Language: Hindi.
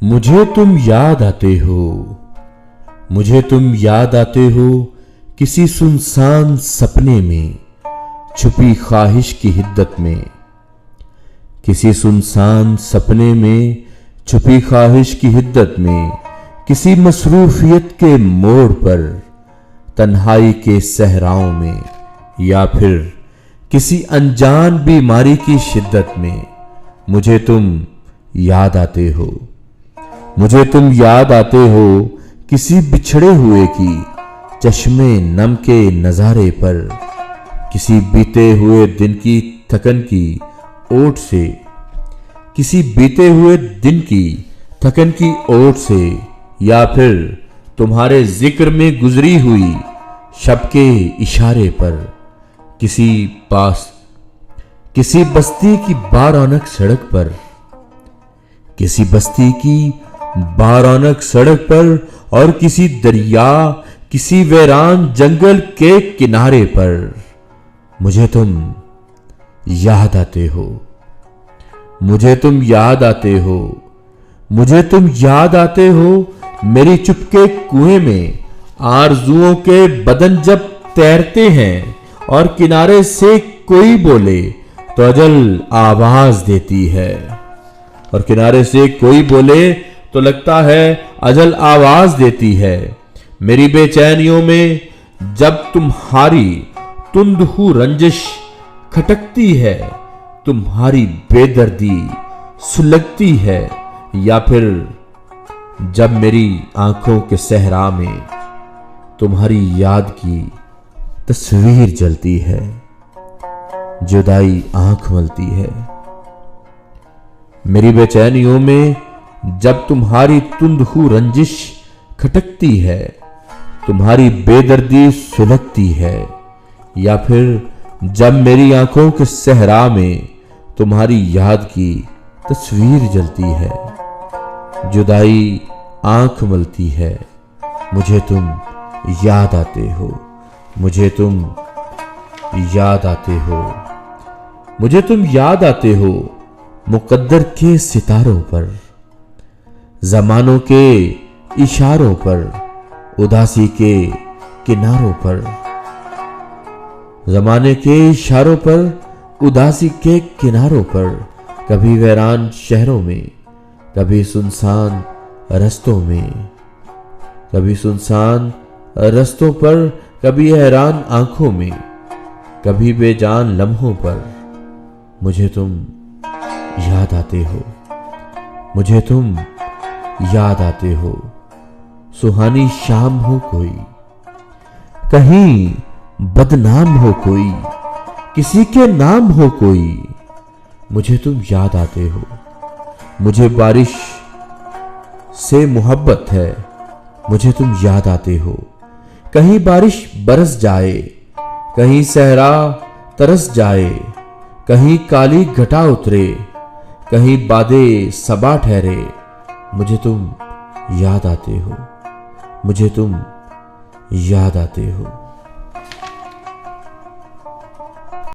मुझे तुम याद आते हो, मुझे तुम याद आते हो किसी सुनसान सपने में, छुपी ख्वाहिश की हिद्दत में। किसी सुनसान सपने में, छुपी ख्वाहिश की हिद्दत में, किसी मसरूफियत के मोड़ पर, तन्हाई के सहराओं में, या फिर किसी अनजान बीमारी की शिद्दत में मुझे तुम याद आते हो। मुझे तुम याद आते हो किसी बिछड़े हुए की चश्मे नम के नजारे पर, किसी बीते हुए दिन की थकन की ओट से, किसी बीते हुए दिन की थकन की ओट से, या फिर तुम्हारे जिक्र में गुजरी हुई शब के इशारे पर, किसी बस्ती की बारौनक सड़क पर, किसी बस्ती की बारौनक सड़क पर, और किसी दरिया, किसी वीरान जंगल के किनारे पर मुझे तुम याद आते हो। मुझे तुम याद आते हो, मुझे तुम याद आते हो मेरी चुपके कुएं में। आरजुओं के बदन जब तैरते हैं और किनारे से कोई बोले तो अजल आवाज देती है, और किनारे से कोई बोले तो लगता है अजल आवाज देती है। मेरी बेचैनियों में जब तुम्हारी तुंदहू रंजिश खटकती है, तुम्हारी बेदर्दी सुलगती है, या फिर जब मेरी आंखों के सहरा में तुम्हारी याद की तस्वीर जलती है, जुदाई आंख मलती है। मेरी बेचैनियों में जब तुम्हारी तुंदहू रंजिश खटकती है, तुम्हारी बेदर्दी सुलगती है, या फिर जब मेरी आंखों के सहरा में तुम्हारी याद की तस्वीर जलती है, जुदाई आंख मलती है। मुझे तुम याद आते हो, मुझे तुम याद आते हो, मुझे तुम याद आते हो मुकद्दर के सितारों पर, जमानों के इशारों पर, उदासी के किनारों पर, जमाने के इशारों पर, उदासी के किनारों पर, कभी वीरान शहरों में, कभी सुनसान रस्तों में, कभी सुनसान रस्तों पर, कभी हैरान आंखों में, कभी बेजान लम्हों पर मुझे तुम याद आते हो। मुझे तुम याद आते हो। सुहानी शाम हो कोई, कहीं बदनाम हो कोई, किसी के नाम हो कोई, मुझे तुम याद आते हो। मुझे बारिश से मोहब्बत है, मुझे तुम याद आते हो। कहीं बारिश बरस जाए, कहीं सहरा तरस जाए, कहीं काली घटा उतरे, कहीं बादे सबा ठहरे, मुझे तुम याद आते हो। मुझे तुम याद आते हो।